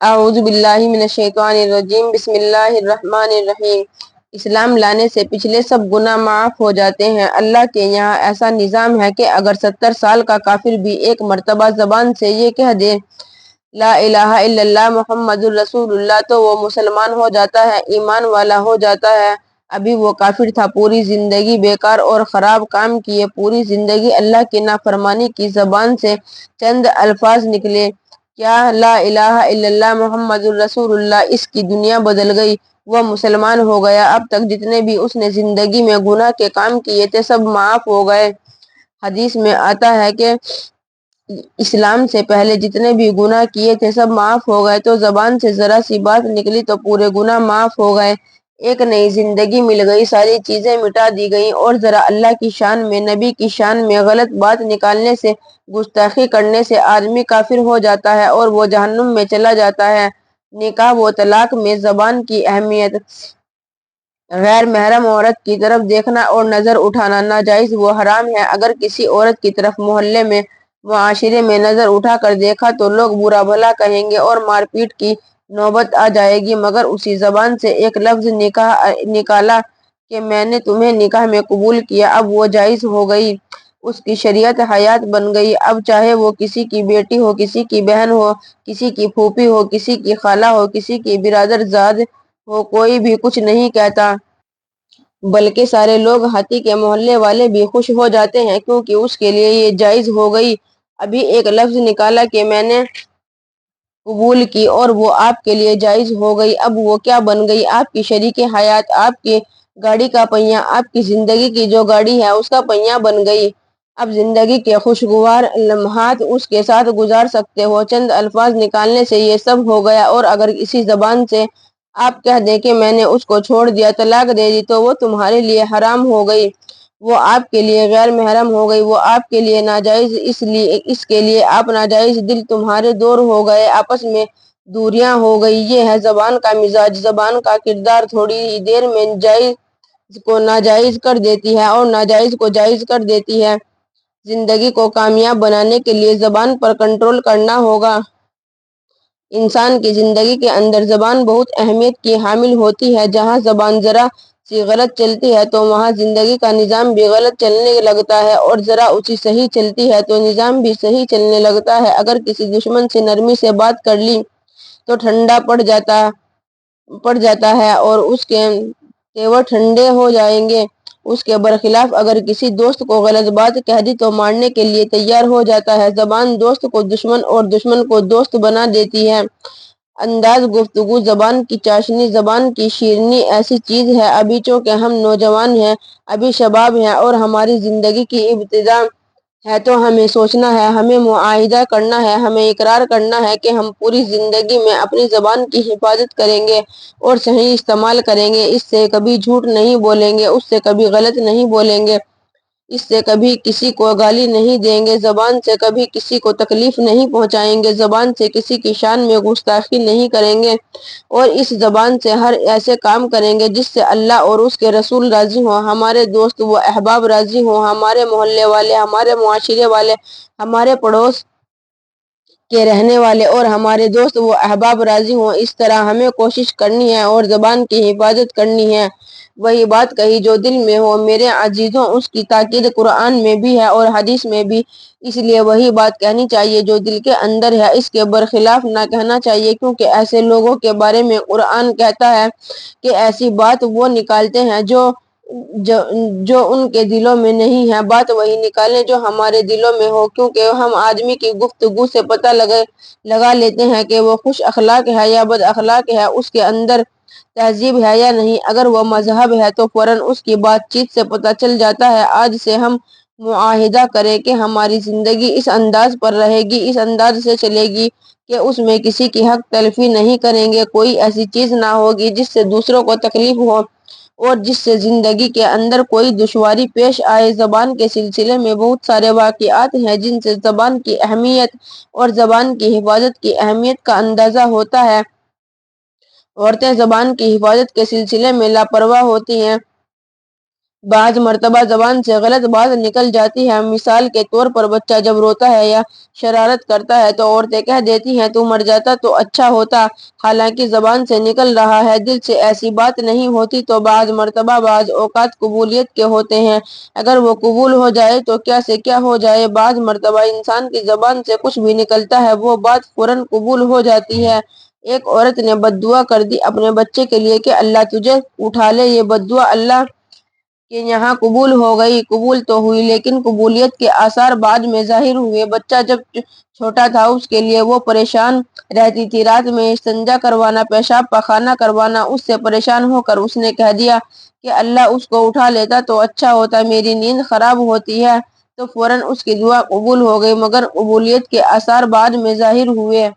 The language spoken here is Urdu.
اعوذ باللہ من الشیطان الرجیم بسم اللہ الرحمن الرحیم۔ اسلام لانے سے پچھلے سب گناہ معاف ہو جاتے ہیں۔ اللہ کے یہاں ایسا نظام ہے کہ اگر 70 سال کا کافر بھی ایک مرتبہ زبان سے یہ کہہ دے لا الہ الا اللہ محمد الرسول اللہ تو وہ مسلمان ہو جاتا ہے، ایمان والا ہو جاتا ہے۔ ابھی وہ کافر تھا، پوری زندگی بیکار اور خراب کام کیے، پوری زندگی اللہ کی نافرمانی کی، زبان سے چند الفاظ نکلے، کیا لا الہ الا اللہ محمد الرسول اللہ، اس کی دنیا بدل گئی، وہ مسلمان ہو گیا۔ اب تک جتنے بھی اس نے زندگی میں گناہ کے کام کیے تھے سب معاف ہو گئے۔ حدیث میں آتا ہے کہ اسلام سے پہلے جتنے بھی گناہ کیے تھے سب معاف ہو گئے، تو زبان سے ذرا سی بات نکلی تو پورے گناہ معاف ہو گئے، ایک نئی زندگی مل گئی، ساری چیزیں مٹا دی گئیں۔ اور ذرا اللہ کی شان میں، نبی کی شان میں غلط بات نکالنے سے، گستاخی کرنے سے آدمی کافر ہو جاتا ہے اور وہ جہنم میں چلا جاتا ہے۔ نکاح و طلاق میں زبان کی اہمیت۔ غیر محرم عورت کی طرف دیکھنا اور نظر اٹھانا ناجائز و حرام ہے۔ اگر کسی عورت کی طرف محلے میں، معاشرے میں نظر اٹھا کر دیکھا تو لوگ برا بھلا کہیں گے اور مار پیٹ کی نوبت آ جائے گی، مگر اسی زبان سے ایک لفظ نکالا کہ میں نے تمہیں نکاح میں قبول کیا، اب وہ جائز ہو گئی، اس کی شریعت حیات بن گئی۔ اب چاہے وہ کسی کی بیٹی ہو، کسی کی بہن ہو، کسی کی پھوپھی ہو، کسی کی خالہ ہو، کسی کی برادر زاد ہو، کوئی بھی کچھ نہیں کہتا، بلکہ سارے لوگ ہاتھی کے محلے والے بھی خوش ہو جاتے ہیں کیونکہ اس کے لیے یہ جائز ہو گئی۔ ابھی ایک لفظ نکالا کہ میں نے قبول کی اور وہ آپ کے لیے جائز ہو گئی، اب وہ کیا بن گئی؟ آپ کی شریک حیات، آپ کی گاڑی کا پہیہ، آپ کی زندگی کی جو گاڑی ہے اس کا پہیہ بن گئی۔ اب زندگی کے خوشگوار لمحات اس کے ساتھ گزار سکتے ہو، چند الفاظ نکالنے سے یہ سب ہو گیا۔ اور اگر اسی زبان سے آپ کہہ دیں کہ میں نے اس کو چھوڑ دیا، طلاق دے دی، تو وہ تمہارے لیے حرام ہو گئی، وہ آپ کے لیے غیر محرم ہو گئی، وہ آپ کے لیے ناجائز، اس کے لیے آپ ناجائز، دل تمہارے دور ہو گئے، آپس میں دوریاں ہو گئی۔ یہ ہے زبان کا مزاج، زبان کا کردار، تھوڑی ہی دیر میں جائز کو ناجائز کر دیتی ہے اور ناجائز کو جائز کر دیتی ہے۔ زندگی کو کامیاب بنانے کے لیے زبان پر کنٹرول کرنا ہوگا۔ انسان کی زندگی کے اندر زبان بہت اہمیت کی حامل ہوتی ہے۔ جہاں زبان ذرا سی غلط چلتی ہے تو وہاں زندگی کا نظام بھی غلط چلنے لگتا ہے، اور ذرا اسی صحیح چلتی ہے تو نظام بھی صحیح چلنے لگتا ہے۔ اگر کسی دشمن سے نرمی سے بات کر لی تو ٹھنڈا پڑ جاتا ہے اور اس کے تیور ٹھنڈے ہو جائیں گے۔ اس کے برخلاف اگر کسی دوست کو غلط بات کہہ دی تو مارنے کے لیے تیار ہو جاتا ہے۔ زبان دوست کو دشمن اور دشمن کو دوست بنا دیتی ہے۔ انداز گفتگو، زبان کی چاشنی، زبان کی شیرینی ایسی چیز ہے۔ ابھی چونکہ ہم نوجوان ہیں، ابھی شباب ہیں اور ہماری زندگی کی ابتدا ہے تو ہمیں سوچنا ہے، ہمیں معاہدہ کرنا ہے، ہمیں اقرار کرنا ہے کہ ہم پوری زندگی میں اپنی زبان کی حفاظت کریں گے اور صحیح استعمال کریں گے، اس سے کبھی جھوٹ نہیں بولیں گے، اس سے کبھی غلط نہیں بولیں گے، اس سے کبھی کسی کو گالی نہیں دیں گے، زبان سے کبھی کسی کو تکلیف نہیں پہنچائیں گے، زبان سے کسی کی شان میں گستاخی نہیں کریں گے، اور اس زبان سے ہر ایسے کام کریں گے جس سے اللہ اور اس کے رسول راضی ہوں، ہمارے دوست و احباب راضی ہوں، ہمارے محلے والے، ہمارے معاشرے والے، ہمارے پڑوس کے رہنے والے اور ہمارے دوست و احباب راضی ہوں۔ اس طرح ہمیں کوشش کرنی ہے اور زبان کی حفاظت کرنی ہے۔ وہی بات کہی جو دل میں ہو میرے عزیزوں، اس کی تاکید قرآن میں بھی ہے اور حدیث میں بھی، اس لیے وہی بات کہنی چاہیے جو دل کے اندر ہے، اس کے برخلاف نہ کہنا چاہیے، کیونکہ ایسے لوگوں کے بارے میں قرآن کہتا ہے کہ ایسی بات وہ نکالتے ہیں جو ان کے دلوں میں نہیں ہے، بات وہی نکالیں جو ہمارے دلوں میں ہو، کیونکہ ہم آدمی کی گفتگو سے پتہ لگا لیتے ہیں کہ وہ خوش اخلاق ہے یا بد اخلاق ہے، اس کے اندر تہذیب ہے یا نہیں، اگر وہ مذہب ہے تو فوراً اس کی بات چیت سے پتہ چل جاتا ہے۔ آج سے ہم معاہدہ کریں کہ ہماری زندگی اس انداز پر رہے گی، اس انداز سے چلے گی کہ اس میں کسی کی حق تلفی نہیں کریں گے، کوئی ایسی چیز نہ ہوگی جس سے دوسروں کو تکلیف ہو اور جس سے زندگی کے اندر کوئی دشواری پیش آئے۔ زبان کے سلسلے میں بہت سارے واقعات ہیں جن سے زبان کی اہمیت اور زبان کی حفاظت کی اہمیت کا اندازہ ہوتا ہے۔ عورتیں زبان کی حفاظت کے سلسلے میں لاپرواہ ہوتی ہیں۔ بعض مرتبہ زبان سے غلط بات نکل جاتی ہے۔ مثال کے طور پر بچہ جب روتا ہے یا شرارت کرتا ہے تو عورتیں کہہ دیتی ہیں تو مر جاتا تو اچھا ہوتا، حالانکہ زبان سے نکل رہا ہے، دل سے ایسی بات نہیں ہوتی۔ تو بعض مرتبہ بعض اوقات قبولیت کے ہوتے ہیں، اگر وہ قبول ہو جائے تو کیا سے کیا ہو جائے۔ بعض مرتبہ انسان کی زبان سے کچھ بھی نکلتا ہے، وہ بات فوراً قبول ہو جاتی ہے۔ ایک عورت نے بد دعا کر دی اپنے بچے کے لیے کہ اللہ تجھے اٹھا لے، یہ بد دعا اللہ کہ یہاں قبول ہو گئی۔ قبول تو ہوئی لیکن قبولیت کے آثار بعد میں ظاہر ہوئے۔ بچہ جب چھوٹا تھا اس کے لیے وہ پریشان رہتی تھی، رات میں استنجا کروانا، پیشاب پخانہ کروانا، اس سے پریشان ہو کر اس نے کہہ دیا کہ اللہ اس کو اٹھا لیتا تو اچھا ہوتا، میری نیند خراب ہوتی ہے۔ تو فوراً اس کی دعا قبول ہو گئی، مگر قبولیت کے آثار بعد میں ظاہر ہوئے۔